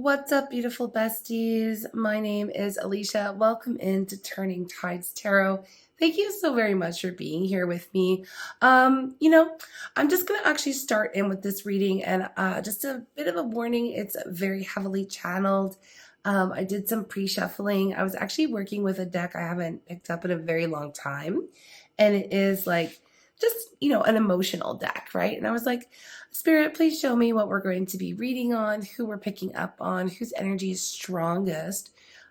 What's up, beautiful besties? My name is Alicia. Welcome into Turning Tides Tarot. Thank you so very much for being here with me. I'm just going to actually start in with this reading, and just a bit of a warning. It's very heavily channeled. I did some pre-shuffling. I was actually working with a deck I haven't picked up in a very long time, and it is like just, an emotional deck, right? And I was like, Spirit, please show me what we're going to be reading on, who we're picking up on, whose energy is strongest,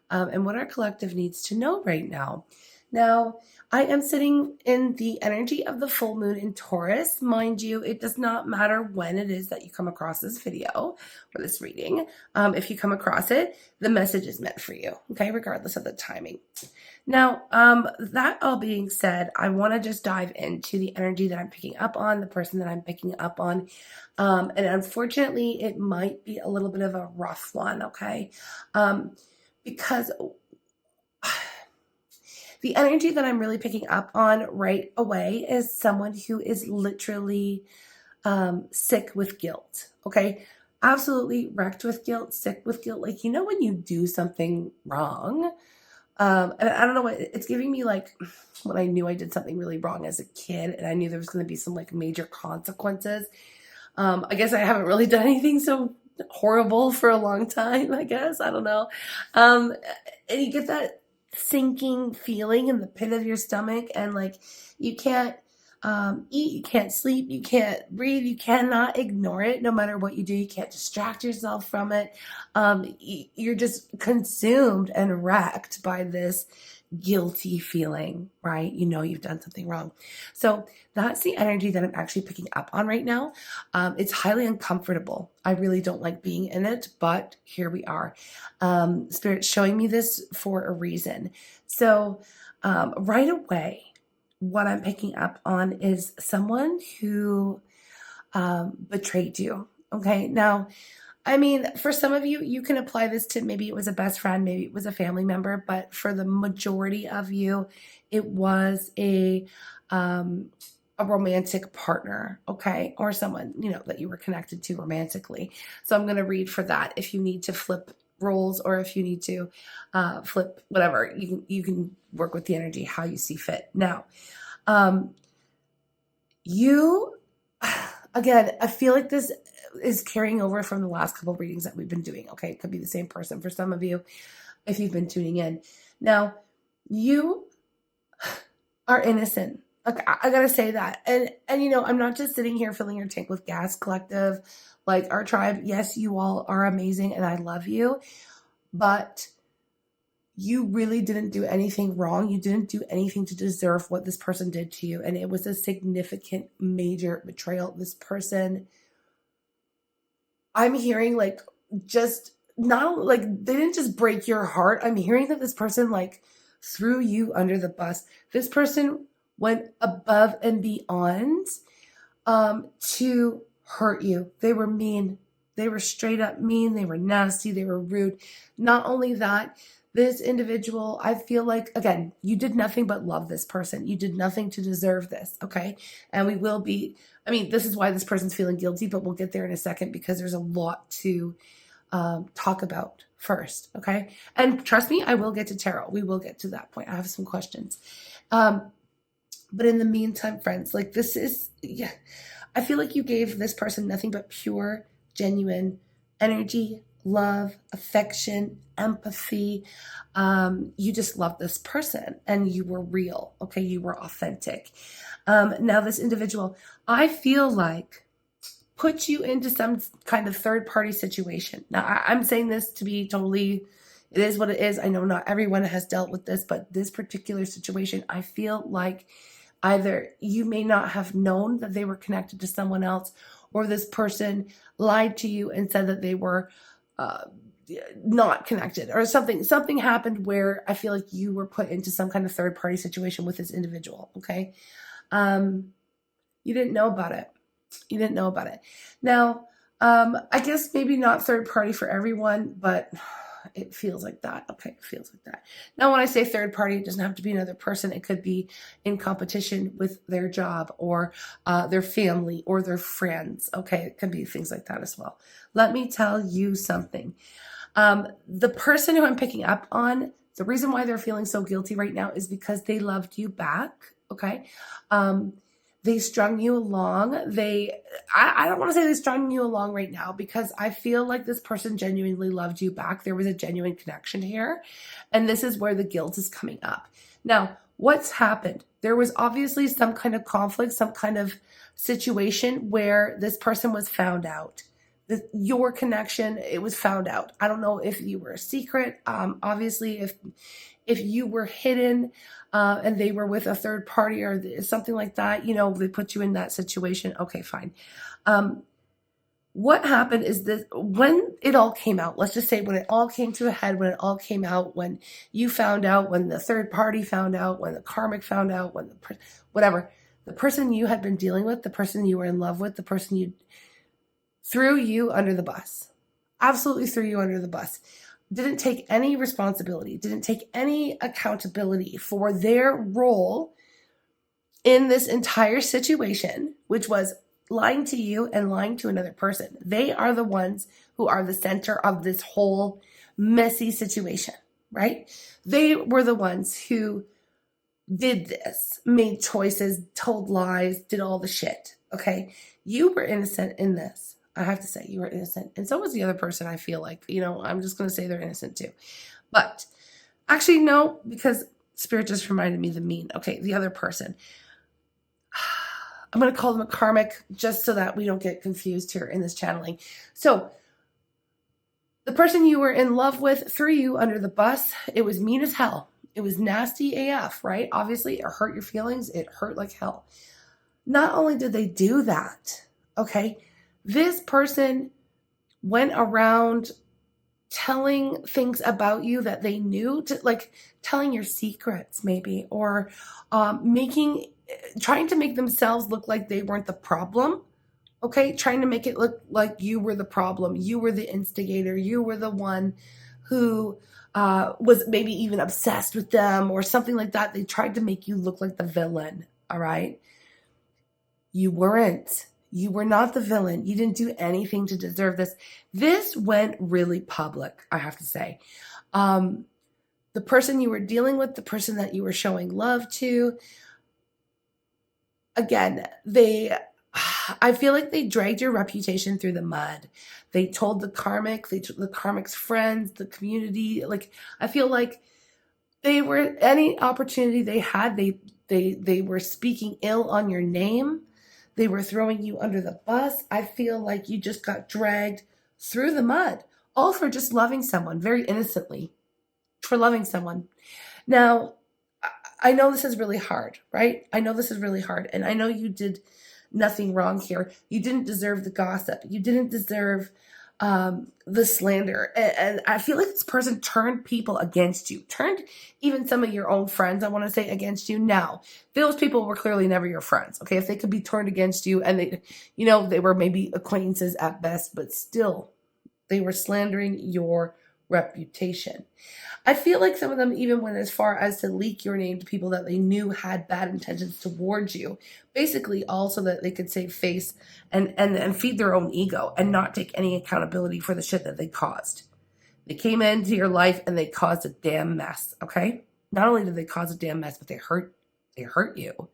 and what our collective needs to know right now. Now, I am sitting in the energy of the full moon in Taurus. Mind you, it does not matter when it is that you come across this video or this reading. If you come across it, the message is meant for you, okay, regardless of the timing. Now, that all being said, I want to just dive into the energy that I'm picking up on, the person that I'm picking up on. And unfortunately, it might be a little bit of a rough one, okay? Because the energy that I'm really picking up on right away is someone who is literally sick with guilt, okay? Absolutely wrecked with guilt, sick with guilt. Like, when you do something wrong, and I don't know what it's giving me, like when I knew I did something really wrong as a kid and I knew there was going to be some like major consequences. I guess I haven't really done anything so horrible for a long time, I guess. I don't know. And you get that sinking feeling in the pit of your stomach, and like you can't eat, you can't sleep, you can't breathe, you cannot ignore it. No matter what you do, you can't distract yourself from it. You're just consumed and wrecked by this guilty feeling, right? You've done something wrong. So that's the energy that I'm actually picking up on right now. It's highly uncomfortable. I really don't like being in it, but here we are. Spirit's showing me this for a reason. So right away, what I'm picking up on is someone who betrayed you. Okay. Now, I mean, for some of you, you can apply this to maybe it was a best friend, maybe it was a family member, but for the majority of you, it was a romantic partner, okay, or someone that you were connected to romantically. So I'm going to read for that. If you need to flip roles, or if you need to flip whatever, you can work with the energy how you see fit. Now, you again, I feel like this is carrying over from the last couple of readings that we've been doing. Okay, it could be the same person for some of you if you've been tuning in. Now, you are innocent. Okay, I gotta say that. And I'm not just sitting here filling your tank with gas, collective, like our tribe. Yes, you all are amazing and I love you, but you really didn't do anything wrong. You didn't do anything to deserve what this person did to you. And it was a significant, major betrayal. This person, I'm hearing like, just not like they didn't just break your heart. I'm hearing that this person like threw you under the bus. This person went above and beyond to hurt you. They were mean. They were straight up mean. They were nasty. They were rude. Not only that, this individual, I feel like, again, you did nothing but love this person. You did nothing to deserve this, okay? And we will be, this is why this person's feeling guilty, but we'll get there in a second because there's a lot to talk about first, okay? And trust me, I will get to tarot. We will get to that point. I have some questions. But in the meantime, friends, like this is, yeah, I feel like you gave this person nothing but pure, genuine energy, love, affection, empathy. You just loved this person and you were real. Okay. You were authentic. Now this individual, I feel like put you into some kind of third party situation. Now I'm saying this to be totally, it is what it is. I know not everyone has dealt with this, but this particular situation, I feel like either you may not have known that they were connected to someone else, or this person lied to you and said that they were not connected, or something happened where I feel like you were put into some kind of third party situation with this individual. Okay. You didn't know about it. You didn't know about it. Now, I guess maybe not third party for everyone, but it feels like that. Okay. It feels like that. Now, when I say third party, it doesn't have to be another person. It could be in competition with their job or their family or their friends. Okay. It can be things like that as well. Let me tell you something. The person who I'm picking up on, the reason why they're feeling so guilty right now is because they loved you back. Okay. Um, they strung you along. I don't want to say they strung you along right now because I feel like this person genuinely loved you back. There was a genuine connection here. And this is where the guilt is coming up. Now, what's happened? There was obviously some kind of conflict, some kind of situation where this person was found out. Your connection, it was found out. I don't know if you were a secret. Obviously, if you were hidden and they were with a third party or something like that, they put you in that situation. Okay, fine. What happened is this: when it all came out, let's just say when it all came to a head, when it all came out, when you found out, when the third party found out, when the karmic found out, when whatever, the person you had been dealing with, the person you were in love with, the person you threw you under the bus. Absolutely threw you under the bus. Didn't take any responsibility, didn't take any accountability for their role in this entire situation, which was lying to you and lying to another person. They are the ones who are the center of this whole messy situation, right? They were the ones who did this, made choices, told lies, did all the shit, okay? You were innocent in this. I have to say, you were innocent. And so was the other person, I feel like. I'm just going to say they're innocent too. But actually, no, because Spirit just reminded me the mean. Okay, the other person. I'm going to call them a karmic just so that we don't get confused here in this channeling. So the person you were in love with threw you under the bus. It was mean as hell. It was nasty AF, right? Obviously, it hurt your feelings. It hurt like hell. Not only did they do that, okay, this person went around telling things about you that they knew, like telling your secrets maybe, or trying to make themselves look like they weren't the problem. Okay, trying to make it look like you were the problem. You were the instigator. You were the one who was maybe even obsessed with them or something like that. They tried to make you look like the villain, all right? You weren't. You were not the villain. You didn't do anything to deserve this. This went really public, I have to say. The person you were dealing with, the person that you were showing love to, again, I feel like they dragged your reputation through the mud. They told the karmic's friends, the community. Like, I feel like they were, any opportunity they had, they were speaking ill on your name. They were throwing you under the bus. I feel like you just got dragged through the mud, all for just loving someone very innocently, for loving someone. Now, I know this is really hard, right? I know this is really hard. And I know you did nothing wrong here. You didn't deserve the gossip. You didn't deserve the slander. And I feel like this person turned people against you, turned even some of your own friends, I want to say, against you. Now, those people were clearly never your friends. Okay. If they could be turned against you and they were maybe acquaintances at best, but still they were slandering your reputation. I feel like some of them even went as far as to leak your name to people that they knew had bad intentions towards you. Basically, all so that they could save face and feed their own ego and not take any accountability for the shit that they caused. They came into your life and they caused a damn mess, okay? Not only did they cause a damn mess, but they hurt you.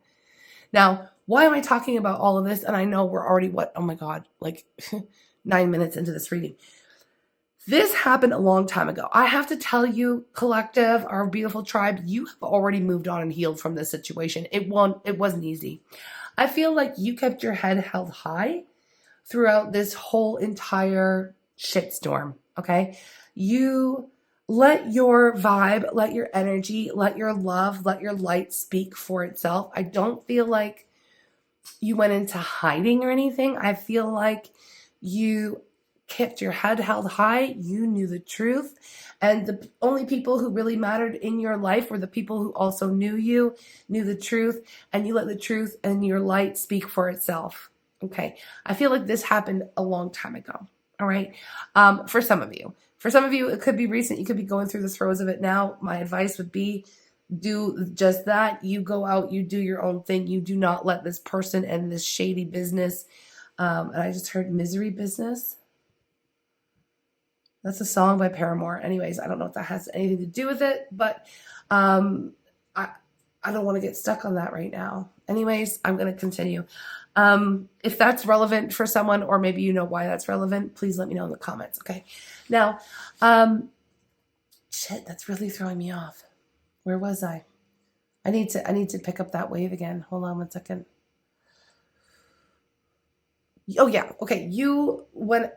Now, why am I talking about all of this? And I know we're already, oh my God, like 9 minutes into this reading. This happened a long time ago. I have to tell you, collective, our beautiful tribe, you have already moved on and healed from this situation. It wasn't easy. I feel like you kept your head held high throughout this whole entire shitstorm, okay? You let your vibe, let your energy, let your love, let your light speak for itself. I don't feel like you went into hiding or anything. I feel like you kept your head held high. You knew the truth. And the only people who really mattered in your life were the people who also knew you, knew the truth, and you let the truth and your light speak for itself. Okay. I feel like this happened a long time ago. All right. For some of you, it could be recent. You could be going through the throes of it now. My advice would be do just that. You go out, you do your own thing. You do not let this person and this shady business. And I just heard misery business. That's a song by Paramore. Anyways, I don't know if that has anything to do with it, but um, I I don't want to get stuck on that right now. Anyways, I'm going to continue. If that's relevant for someone, or maybe you know why that's relevant, please let me know in the comments. Okay. Now, shit, that's really throwing me off. Where was I? I need to pick up that wave again. Hold on 1 second. Oh yeah, okay. You went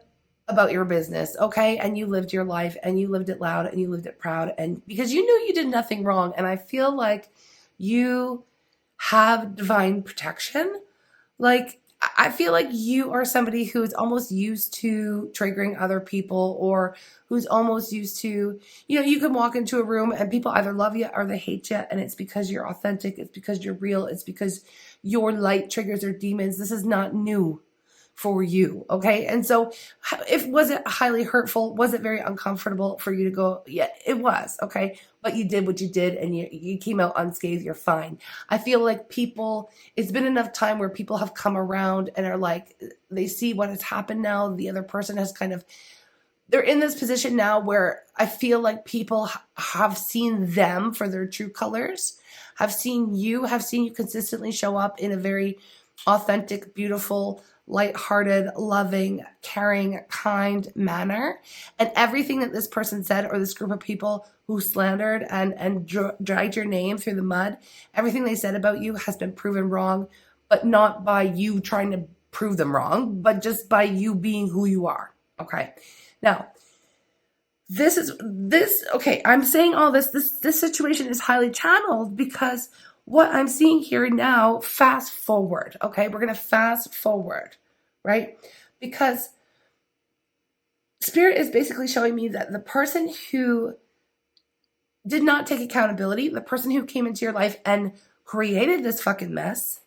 about your business, okay, and you lived your life, and you lived it loud, and you lived it proud, and because you knew you did nothing wrong, and I feel like you have divine protection. Like, I feel like you are somebody who's almost used to triggering other people, or who's almost used to, you can walk into a room and people either love you or they hate you. And it's because you're authentic. It's because you're real. It's because your light triggers their demons. This is not new for you. Okay. And so if was it highly hurtful? Was it very uncomfortable for you to go? Yeah, it was. Okay. But you did what you did, and you came out unscathed. You're fine. I feel like it's been enough time where people have come around and are like, they see what has happened now. The other person has they're in this position now where I feel like people have seen them for their true colors, have seen you consistently show up in a very authentic, beautiful, lighthearted, loving, caring, kind manner. And everything that this person said, or this group of people who slandered and dragged your name through the mud, everything they said about you has been proven wrong, but not by you trying to prove them wrong, but just by you being who you are. Okay. Now, okay, I'm saying all this situation is highly channeled because what I'm seeing here now, fast forward, okay? We're going to fast forward, right? Because Spirit is basically showing me that the person who did not take accountability, the person who came into your life and created this fucking mess,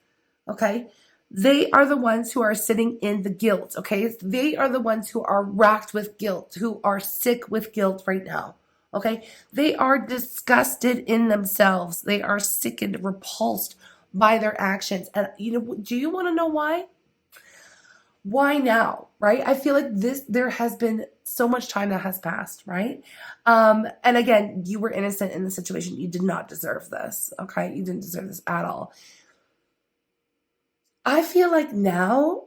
okay? They are the ones who are sitting in the guilt, okay? They are the ones who are racked with guilt, who are sick with guilt right now, okay? They are disgusted in themselves. They are sickened, repulsed by their actions. And do you want to know why? Why now, right? I feel like there has been so much time that has passed, right? And again, you were innocent in the situation. You did not deserve this, okay? You didn't deserve this at all. I feel like now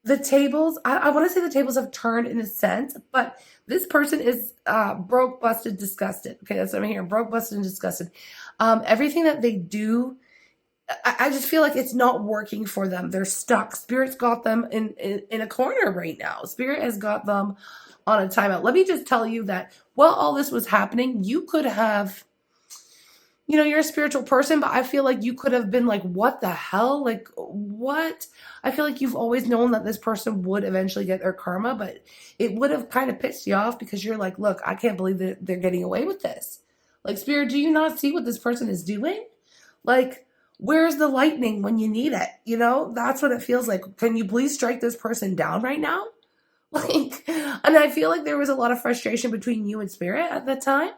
the tables, I want to say the tables have turned in a sense, but this person is broke, busted, disgusted. Okay, that's what I'm hearing. Broke, busted, and disgusted. Everything that they do, I just feel like it's not working for them. They're stuck. Spirit's got them in a corner right now. Spirit has got them on a timeout. Let me just tell you that while all this was happening, you could have, you're a spiritual person, but I feel like you could have been like, what the hell? Like, what? I feel like you've always known that this person would eventually get their karma, but it would have kind of pissed you off because you're like, look, I can't believe that they're getting away with this. Like, Spirit, do you not see what this person is doing? Like, where's the lightning when you need it? That's what it feels like. Can you please strike this person down right now? Like, and I feel like there was a lot of frustration between you and Spirit at that time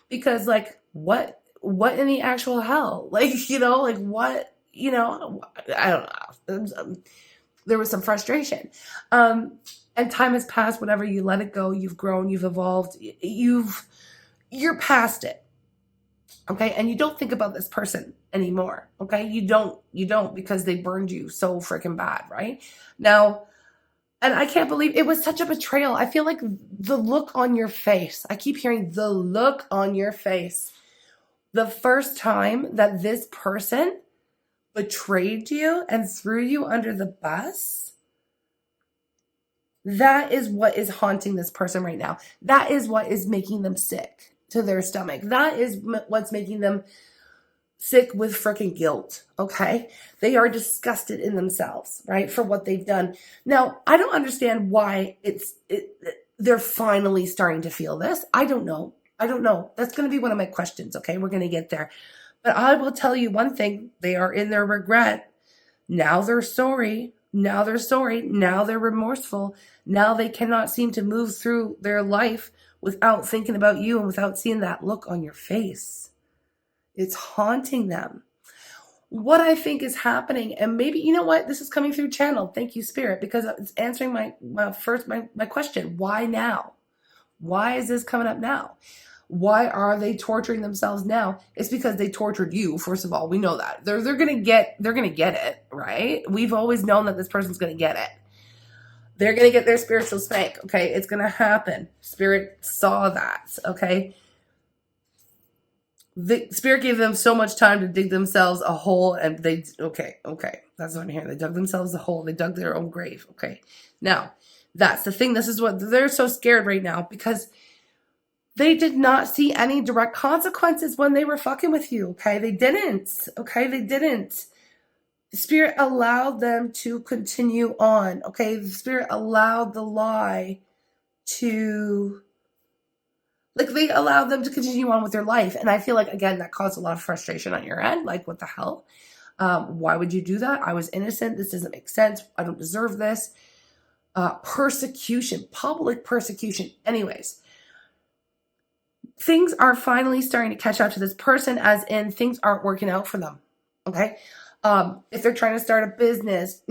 because, like, what in the actual hell? Like, like what, I don't know. There was some frustration. And time has passed, whatever, you let it go, you've grown, you've evolved, you're past it. Okay. And you don't think about this person anymore. Okay. You don't because they burned you so freaking bad. Right now. And I can't believe it was such a betrayal. I feel like the look on your face, I keep hearing the look on your face. The first time that this person betrayed you and threw you under the bus, that is what is haunting this person right now. That is what is making them sick to their stomach. That is what's making them sick with freaking guilt, okay? They are disgusted in themselves, right, for what they've done. Now, I don't understand why they're finally starting to feel this. I don't know. That's going to be one of my questions, okay? We're going to get there. But I will tell you one thing. They are in their regret. Now they're sorry. Now they're remorseful. Now they cannot seem to move through their life without thinking about you and without seeing that look on your face. It's haunting them. What I think is happening, and maybe, you know what? This is coming through channel. Thank you, Spirit, because it's answering my question. Why now? Why is this coming up now? Why are they torturing themselves now? It's because they tortured you. First of all, we know that they're gonna get it, right? We've always known that this person's gonna get it. They're gonna get their spiritual spank. Okay, it's gonna happen. Spirit saw that. Okay, the Spirit gave them so much time to dig themselves a hole, and okay, that's what I'm hearing. They dug themselves a hole. They dug their own grave. Okay, now that's the thing. This is what they're so scared right now, because they did not see any direct consequences when they were fucking with you. Okay, they didn't. Okay, they didn't. The Spirit allowed them to continue on. Okay, the Spirit allowed the lie to, like, they allowed them to continue on with their life. And I feel like, again, that caused a lot of frustration on your end. Like, what the hell? Why would you do that? I was innocent. This doesn't make sense. I don't deserve this. Persecution, public persecution. Anyways, things are finally starting to catch up to this person, as in things aren't working out for them. Okay. If they're trying to start a business,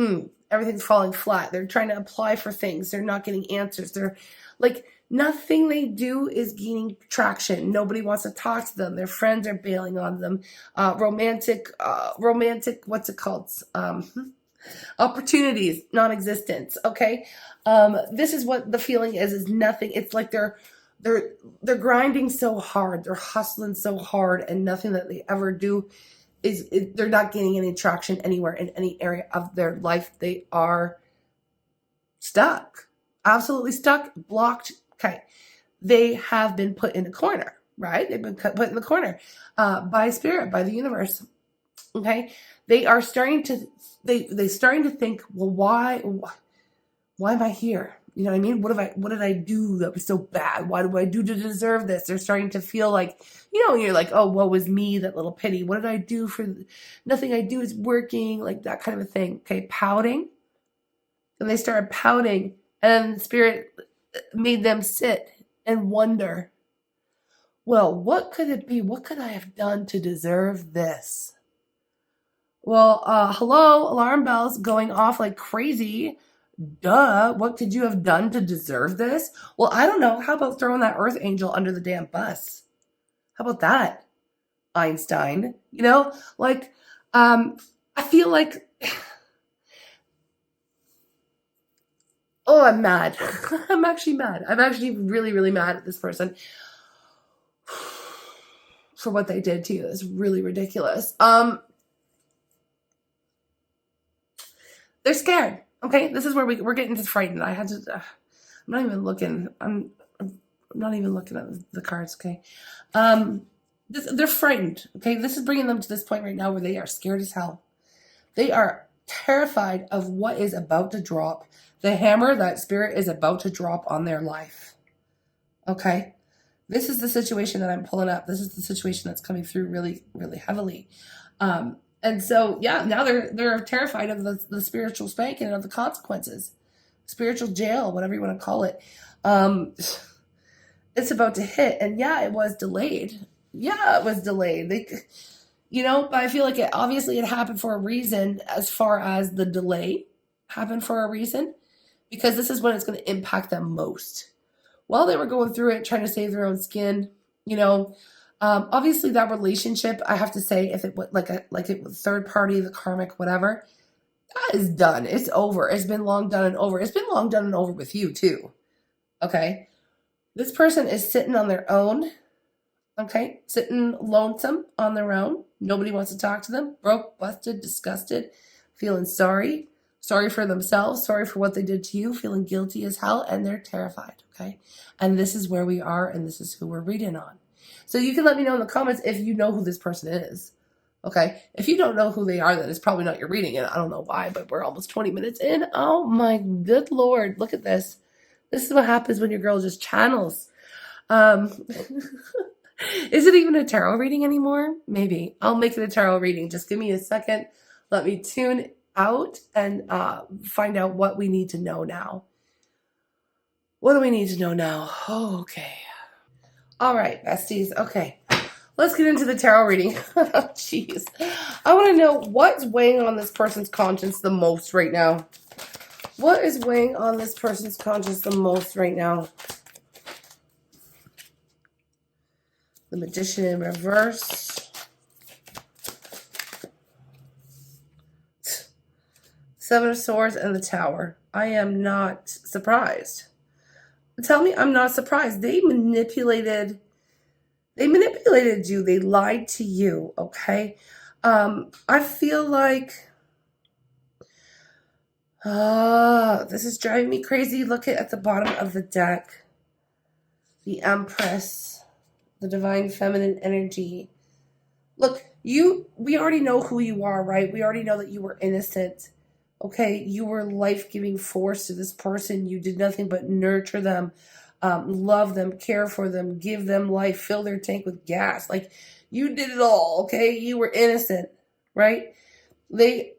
everything's falling flat. They're trying to apply for things. They're not getting answers. They're like, nothing they do is gaining traction. Nobody wants to talk to them. Their friends are bailing on them. Romantic, what's it called? Opportunities, non-existent. Okay. This is what the feeling is nothing. It's like they're grinding so hard. They're hustling so hard, and nothing that they ever do they're not gaining any traction anywhere in any area of their life. They are stuck, absolutely stuck, blocked. Okay. They have been put in a corner, right? They've been put in the corner by Spirit, by the universe. Okay. They are starting to, they're starting to think, well, why am I here? You know what I mean? What did I do that was so bad? What do I do to deserve this? They're starting to feel like, you're like, oh, woe is me, that little pity. What did I do for nothing I do is working, like that kind of a thing. Okay, pouting. And they started pouting, and Spirit made them sit and wonder, well, what could it be? What could I have done to deserve this? Well, hello, alarm bells going off like crazy. Duh, what could you have done to deserve this? Well, I don't know. How about throwing that earth angel under the damn bus? How about that, Einstein? I feel like, oh, I'm mad. I'm actually mad. I'm actually really, really mad at this person for what they did to you. It's really ridiculous. They're scared. Okay, this is where we're getting just frightened. I had to. I'm not even looking. I'm not even looking at the cards. Okay, they're frightened. Okay, this is bringing them to this point right now where they are scared as hell. They are terrified of what is about to drop. The hammer that Spirit is about to drop on their life. Okay, this is the situation that I'm pulling up. This is the situation that's coming through really, really heavily. And so, yeah, now they're terrified of the spiritual spanking and of the consequences. Spiritual jail, whatever you want to call it. It's about to hit. And yeah, it was delayed. Yeah, it was delayed. But I feel like it happened for a reason, as far as the delay happened for a reason, because this is when it's going to impact them most. While they were going through it, trying to save their own skin, obviously that relationship, I have to say, if it was like it was third party, the karmic, whatever, that is done. It's over. It's been long done and over. It's been long done and over with you too. Okay. This person is sitting on their own. Okay. Sitting lonesome on their own. Nobody wants to talk to them. Broke, busted, disgusted, feeling sorry for themselves, sorry for what they did to you, feeling guilty as hell, and they're terrified. Okay. And this is where we are, and this is who we're reading on. So you can let me know in the comments if you know who this person is. Okay. If you don't know who they are, then it's probably not your reading. And I don't know why, but we're almost 20 minutes in. Oh my good Lord. Look at this. This is what happens when your girl just channels. Is it even a tarot reading anymore? Maybe. I'll make it a tarot reading. Just give me a second. Let me tune out and find out what we need to know now. What do we need to know now? Oh, okay. All right, besties. Okay, let's get into the tarot reading. Oh, jeez. I want to know what's weighing on this person's conscience the most right now. What is weighing on this person's conscience the most right now? The Magician in reverse. Seven of Swords and the Tower. I am not surprised. Tell me I'm not surprised. They manipulated you. They lied to you, okay? I feel like this is driving me crazy. Look at the bottom of the deck. The Empress, the divine feminine energy. Look, we already know who you are, right? We already know that you were innocent. Okay, you were life-giving force to this person. You did nothing but nurture them, love them, care for them, give them life, fill their tank with gas. Like, you did it all, okay? You were innocent, right? They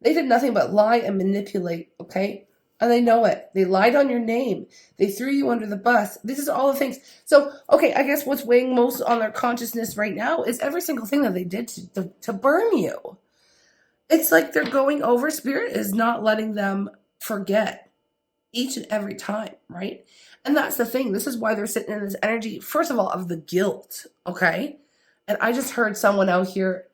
did nothing but lie and manipulate, okay? And they know it. They lied on your name. They threw you under the bus. This is all the things. So, okay, I guess what's weighing most on their consciousness right now is every single thing that they did to burn you. It's like they're going over. Spirit is not letting them forget each and every time, right? And that's the thing. This is why they're sitting in this energy, first of all, of the guilt, okay? And I just heard someone out here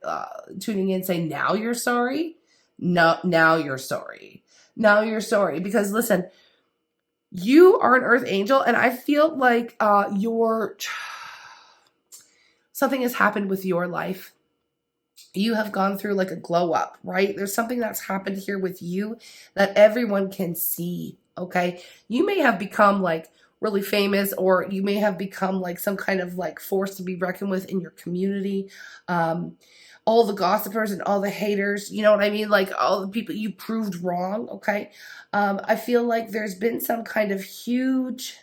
tuning in say, now you're sorry? No, now you're sorry. Now you're sorry. Because listen, you are an earth angel, and I feel like something has happened with your life. You have gone through like a glow up, right? There's something that's happened here with you that everyone can see, okay? You may have become like really famous, or you may have become like some kind of like force to be reckoned with in your community. All the gossipers and all the haters, you know what I mean? Like all the people you proved wrong, okay? I feel like there's been some kind of huge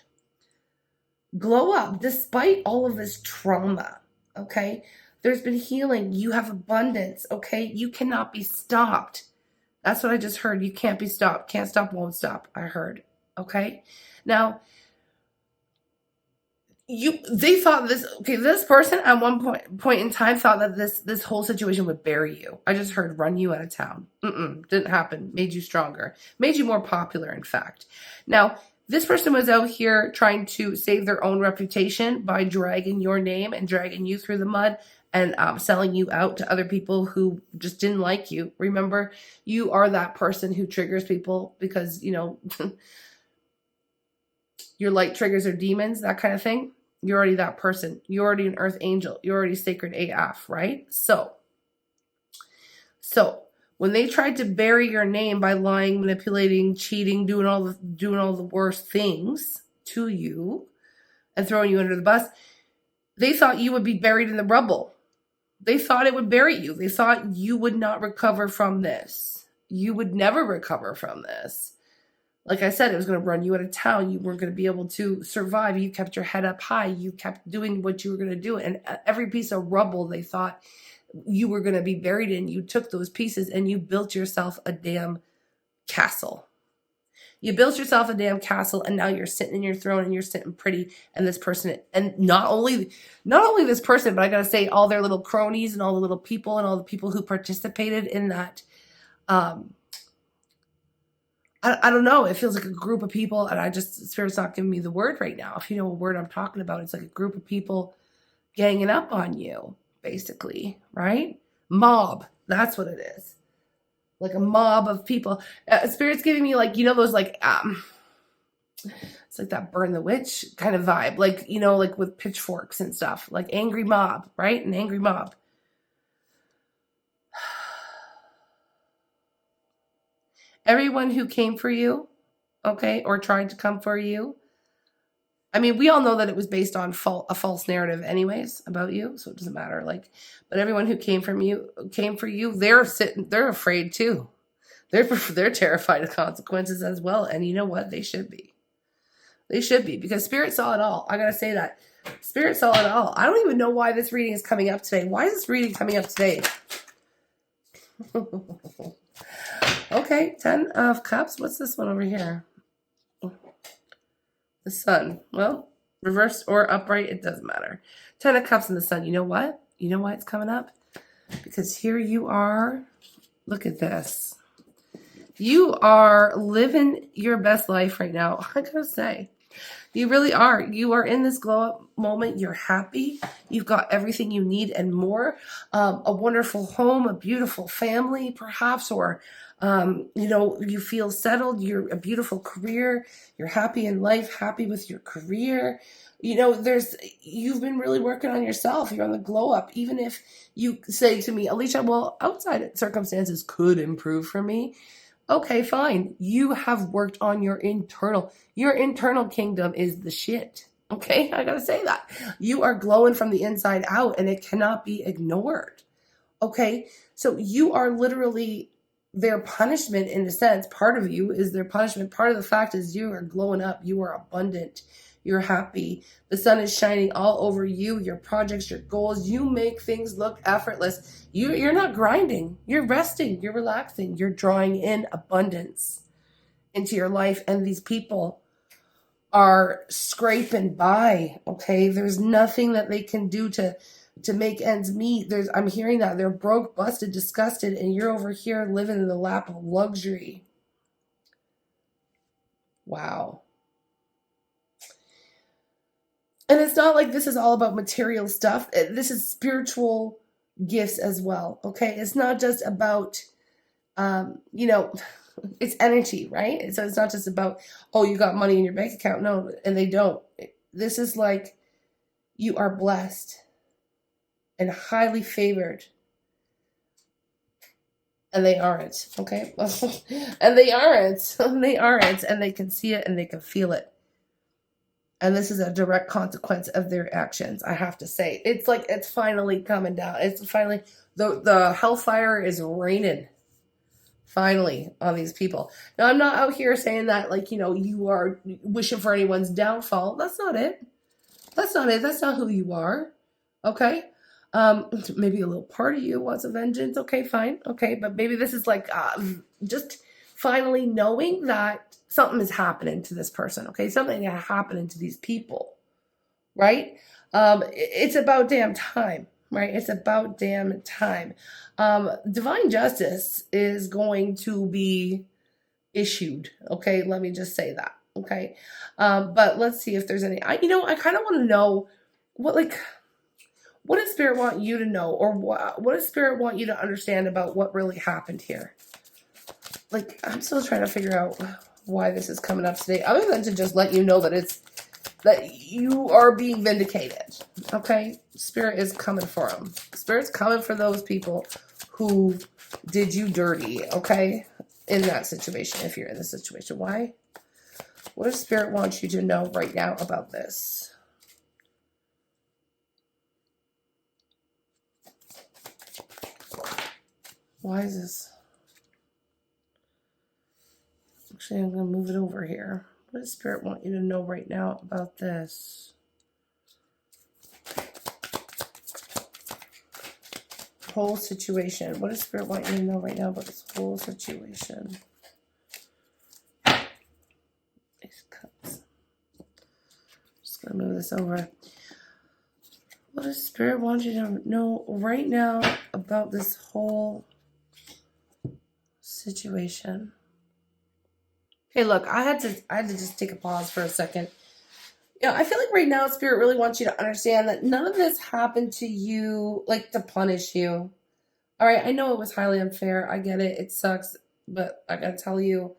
glow up despite all of this trauma, okay? There's been healing. You have abundance, okay? You cannot be stopped. That's what I just heard. You can't be stopped. Can't stop, won't stop, I heard, okay? Now, they thought this person at one point in time thought that this whole situation would bury you. I just heard run you out of town. Didn't happen. Made you stronger. Made you more popular, in fact. Now, this person was out here trying to save their own reputation by dragging your name and dragging you through the mud and selling you out to other people who just didn't like you. Remember, you are that person who triggers people because, you know, your light triggers are demons, that kind of thing. You're already that person. You're already an earth angel. You're already sacred AF, right? So when they tried to bury your name by lying, manipulating, cheating, doing all the worst things to you and throwing you under the bus, they thought you would be buried in the rubble. They thought it would bury you. They thought you would not recover from this. You would never recover from this. Like I said, it was going to run you out of town. You weren't going to be able to survive. You kept your head up high. You kept doing what you were going to do. And every piece of rubble they thought you were going to be buried in, you took those pieces and you built yourself a damn castle. You built yourself a damn castle, and now you're sitting in your throne and you're sitting pretty. And this person, and not only this person, but I got to say all their little cronies and all the little people and all the people who participated in that, I don't know. It feels like a group of people, and Spirit's not giving me the word right now. If you know what word I'm talking about, it's like a group of people ganging up on you, basically, right? Mob. That's what it is. Like a mob of people. Spirit's giving me like, you know, those like, it's like that burn the witch kind of vibe. Like, you know, like with pitchforks and stuff. Like angry mob, right? An angry mob. Everyone who came for you, okay, or tried to come for you. I mean, we all know that it was based on a false narrative anyways about you, so it doesn't matter. Like, but everyone who came for you, they're afraid too. They're terrified of consequences as well. And you know what? They should be. They should be, because Spirit saw it all. I gotta say that. Spirit saw it all. I don't even know why this reading is coming up today. Why is this reading coming up today? Okay, 10 of Cups. What's this one over here? The Sun. Well, reversed or upright, it doesn't matter. 10 of Cups and the Sun. You know what? You know why it's coming up? Because here you are. Look at this. You are living your best life right now. I gotta say. You really are. You are in this glow up moment. You're happy. You've got everything you need and more. A wonderful home, a beautiful family, perhaps, or you feel settled. You're a beautiful career. You're happy in life, happy with your career. You've been really working on yourself. You're on the glow up. Even if you say to me, Alicia, well, outside circumstances could improve for me. Okay, fine. You have worked on your internal kingdom is the shit. Okay, I gotta say that. You are glowing from the inside out and it cannot be ignored. Okay, so you are literally their punishment in a sense. Part of you is their punishment. Part of the fact is you are glowing up. You are abundant. You're happy. The sun is shining all over you, your projects, your goals. You make things look effortless. You're not grinding. You're resting. You're relaxing. You're drawing in abundance into your life. And these people are scraping by. Okay. There's nothing that they can do to make ends meet. I'm hearing that they're broke, busted, disgusted, and you're over here living in the lap of luxury. Wow. And it's not like this is all about material stuff. This is spiritual gifts as well. Okay. It's not just about, it's energy, right? So it's not just about, oh, you got money in your bank account. No, and they don't. This is like you are blessed and highly favored. And they aren't. Okay. And they aren't. They aren't. And they can see it and they can feel it. And this is a direct consequence of their actions, I have to say. It's like it's finally coming down. It's finally, the hellfire is raining, finally, on these people. Now, I'm not out here saying that, you are wishing for anyone's downfall. That's not it. That's not it. That's not who you are. Okay? Maybe a little part of you wants a vengeance. Okay, fine. Okay, but maybe this is like just finally knowing that something is happening to this person. Okay, something is happening to these people, right? It's about damn time, right? It's about damn time. Divine justice is going to be issued. Okay, let me just say that. Okay, but let's see if there's any. I kind of want to know what does Spirit want you to know, or what does Spirit want you to understand about what really happened here? I'm still trying to figure out why this is coming up today, other than to just let you know that you are being vindicated. Okay? Spirit is coming for them. Spirit's coming for those people who did you dirty, okay? In that situation, if you're in this situation. Why? What does Spirit want you to know right now about this? Why is this? Actually, I'm going to move it over here. What does Spirit want you to know right now about this? Whole situation. What does Spirit want you to know right now about this whole situation? These cups. Just going to move this over. What does Spirit want you to know right now about this whole situation? Okay, look, I had to just take a pause for a second. I feel like right now Spirit really wants you to understand that none of this happened to you to punish you. All right, I know it was highly unfair. I get it. It sucks, but I gotta tell you,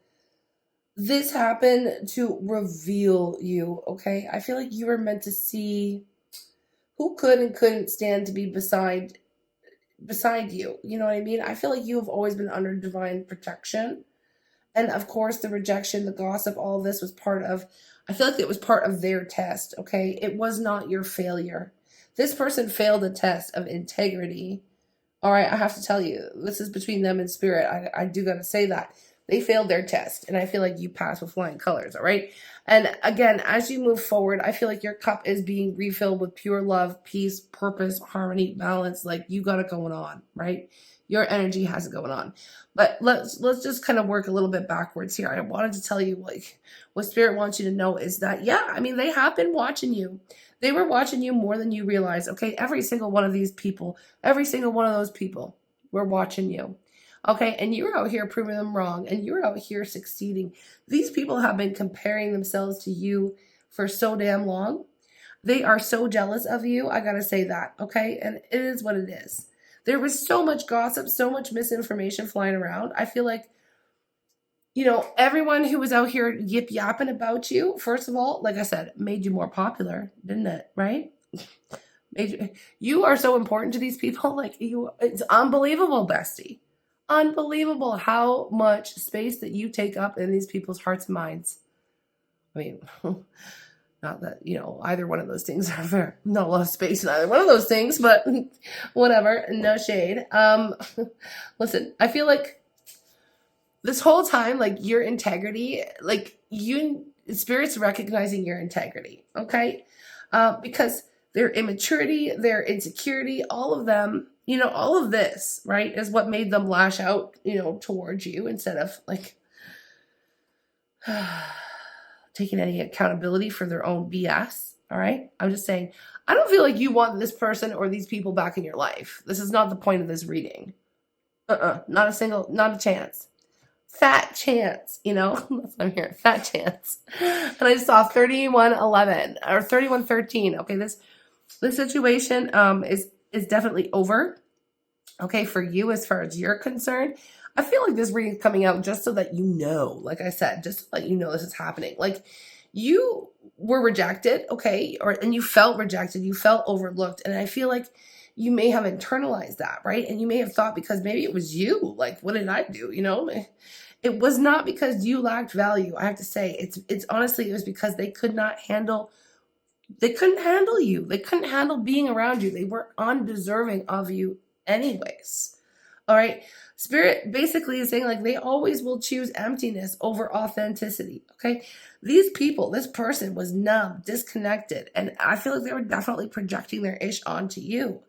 this happened to reveal you, okay? I feel like you were meant to see who could and couldn't stand to be beside you. You know what I mean? I feel like you have always been under divine protection. And of course, the rejection, the gossip, all of this was I feel like it was part of their test, okay? It was not your failure. This person failed a test of integrity. All right, I have to tell you, this is between them and Spirit. I do got to say that. They failed their test, and I feel like you passed with flying colors, all right? And again, as you move forward, I feel like your cup is being refilled with pure love, peace, purpose, harmony, balance. You got it going on, right? Your energy has it going on. But let's just kind of work a little bit backwards here. I wanted to tell you, what Spirit wants you to know is that, they have been watching you. They were watching you more than you realize, okay? Every single one of these people, every single one of those people were watching you. Okay, and you're out here proving them wrong, and you're out here succeeding. These people have been comparing themselves to you for so damn long. They are so jealous of you. I gotta say that, okay? And it is what it is. There was so much gossip, so much misinformation flying around. I feel like, everyone who was out here yip yapping about you, first of all, like I said, made you more popular, didn't it? Right? You are so important to these people. It's unbelievable, bestie. Unbelievable how much space that you take up in these people's hearts and minds. I mean, not that, either one of those things are fair. Not a lot of space in either one of those things, but whatever. No shade. Listen, I feel like this whole time, like your integrity, like Spirit's recognizing your integrity, okay? Because their immaturity, their insecurity, all of them, all of this, right, is what made them lash out, towards you instead of taking any accountability for their own BS. All right. I'm just saying, I don't feel like you want this person or these people back in your life. This is not the point of this reading. Not a chance. Fat chance, that's what I'm hearing. Fat chance. And I just saw 3111 or 3113. Okay, this situation is definitely over. Okay, for you as far as you're concerned. I feel like this reading is coming out just so that like I said, just to let you know this is happening. Like you were rejected, okay, and you felt rejected, you felt overlooked, and I feel like you may have internalized that, right? And you may have thought because maybe it was you, like, what did I do? It was not because you lacked value. I have to say, it's honestly, it was because they couldn't handle you. They couldn't handle being around you. They were undeserving of you anyways. All right. Spirit basically is saying like they always will choose emptiness over authenticity. Okay. These people, this person was numb, disconnected, and I feel like they were definitely projecting their ish onto you.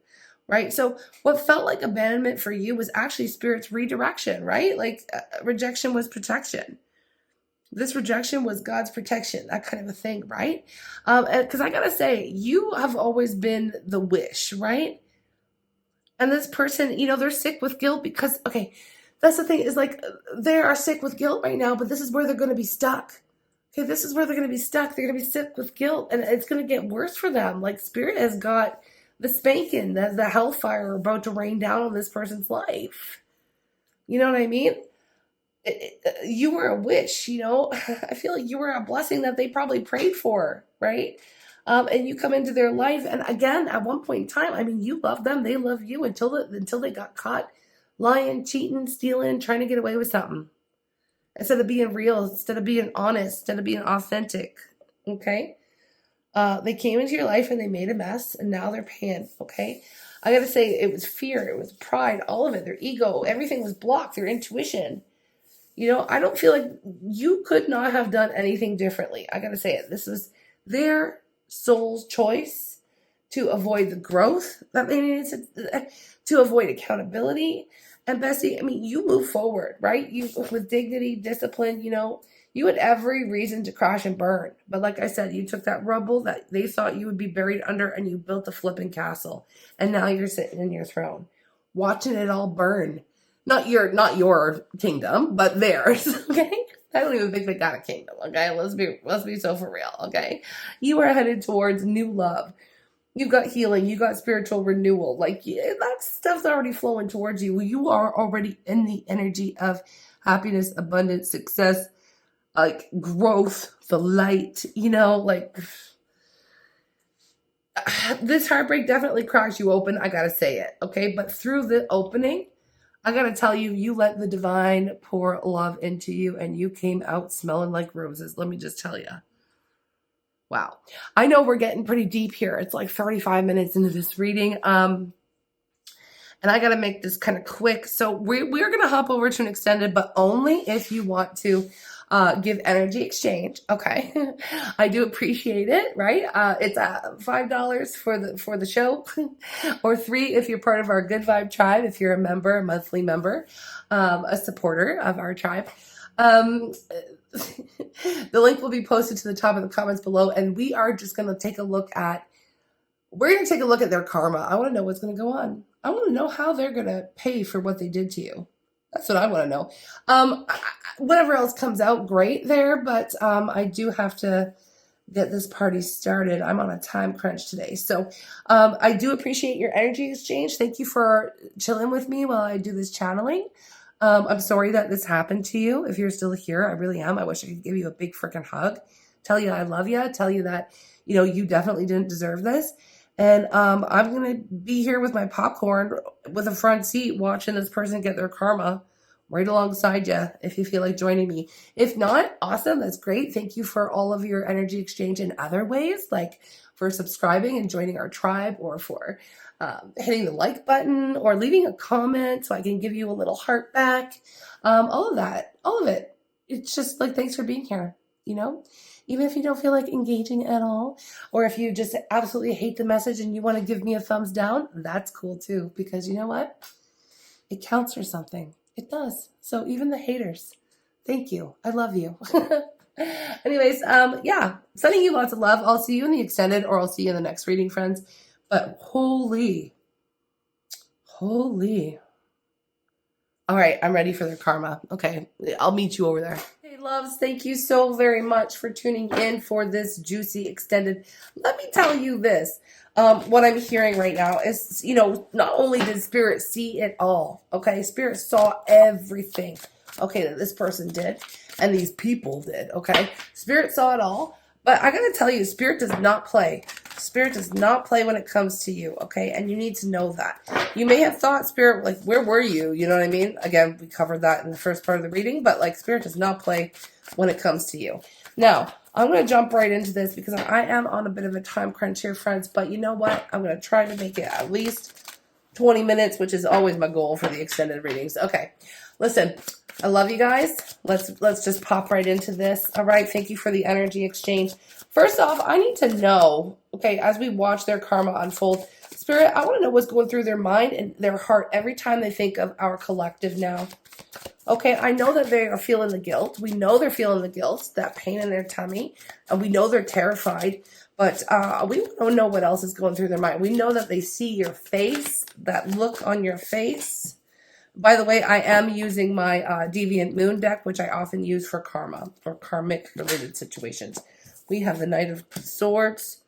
Right. So what felt like abandonment for you was actually Spirit's redirection, right? Like rejection was protection. This rejection was God's protection, that kind of a thing, right? Because I gotta say, you have always been the wish, right? And this person, they're sick with guilt because, okay, that's the thing is like they are sick with guilt right now, but this is where they're going to be stuck. Okay, this is where they're going to be stuck. They're going to be sick with guilt, and it's going to get worse for them. Like Spirit has got the spanking, the hellfire about to rain down on this person's life. You know what I mean? You were a wish, I feel like you were a blessing that they probably prayed for, right? And you come into their life, and again, at one point in time, I mean, you love them, they love you until they got caught lying, cheating, stealing, trying to get away with something. Instead of being real, instead of being honest, instead of being authentic, okay? They came into your life and they made a mess, and now they're paying, okay? I gotta say, it was fear, it was pride, all of it, their ego, everything was blocked, their intuition. I don't feel like you could not have done anything differently. I gotta say it. This was their soul's choice to avoid the growth that they needed to avoid accountability. And Bestie, I mean, you move forward, right? You with dignity, discipline, you had every reason to crash and burn. But like I said, you took that rubble that they thought you would be buried under and you built a flipping castle. And now you're sitting in your throne, watching it all burn. Not your kingdom, but theirs. Okay, I don't even think they got a kingdom. Okay, let's be so for real. Okay, you are headed towards new love. You've got healing. You got spiritual renewal. Like that stuff's already flowing towards you. You are already in the energy of happiness, abundance, success, like growth, the light. This heartbreak definitely cracks you open. I gotta say it. Okay, but through the opening, I gotta tell you, you let the divine pour love into you and you came out smelling like roses. Let me just tell you. Wow. I know we're getting pretty deep here. It's like 35 minutes into this reading. And I gotta make this kind of quick. So we're gonna hop over to an extended, but only if you want to give energy exchange. Okay. I do appreciate it, right? It's $5 for the show or $3 if you're part of our Good Vibe tribe, if you're a member, a monthly member, a supporter of our tribe. The link will be posted to the top of the comments below, and we are just going to take a look at their karma. I want to know what's going to go on. I want to know how they're going to pay for what they did to you. That's what I want to know. Whatever else comes out, great there, but I do have to get this party started. I'm on a time crunch today. So I do appreciate your energy exchange. Thank you for chilling with me while I do this channeling. I'm sorry that this happened to you. If you're still here, I really am. I wish I could give you a big freaking hug, tell you I love you, tell you that, you definitely didn't deserve this. And I'm going to be here with my popcorn with a front seat watching this person get their karma right alongside you if you feel like joining me. If not, awesome. That's great. Thank you for all of your energy exchange in other ways, like for subscribing and joining our tribe, or for hitting the like button or leaving a comment so I can give you a little heart back. All of that, all of it. It's just like, thanks for being here, Even if you don't feel like engaging at all, or if you just absolutely hate the message and you want to give me a thumbs down, that's cool too, because you know what? It counts for something. It does. So even the haters, thank you. I love you. Anyways, yeah, sending you lots of love. I'll see you in the extended, or I'll see you in the next reading, friends. But holy. All right, I'm ready for their karma. Okay, I'll meet you over there. Hey, loves, thank you so very much for tuning in for this juicy extended. Let me tell you this. What I'm hearing right now is, not only did Spirit see it all, okay? Spirit saw everything, okay, that this person did and these people did, okay? Spirit saw it all. But I gotta tell you, Spirit does not play. Spirit does not play when it comes to you, okay? And you need to know that. You may have thought, Spirit, like, where were you? You know what I mean? Again, we covered that in the first part of the reading, but, like, Spirit does not play when it comes to you. Now, I'm going to jump right into this because I am on a bit of a time crunch here, friends, but you know what? I'm going to try to make it at least 20 minutes, which is always my goal for the extended readings. Okay, listen, I love you guys. Let's just pop right into this. All right, thank you for the energy exchange. First off, I need to know, okay, as we watch their karma unfold, Spirit, I want to know what's going through their mind and their heart every time they think of our collective now. Okay, I know that they are feeling the guilt. We know they're feeling the guilt, that pain in their tummy, and we know they're terrified. But we don't know what else is going through their mind. We know that they see your face, that look on your face. By the way, I am using my Deviant Moon deck, which I often use for karma or karmic-related situations. We have the Knight of Swords.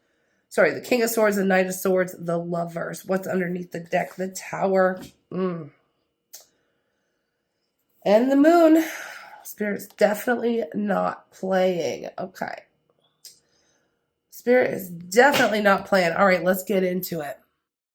Sorry, the King of Swords, the Knight of Swords, the Lovers. What's underneath the deck? The Tower. And the Moon. Spirit's definitely not playing. Okay. Spirit is definitely not playing. All right, let's get into it.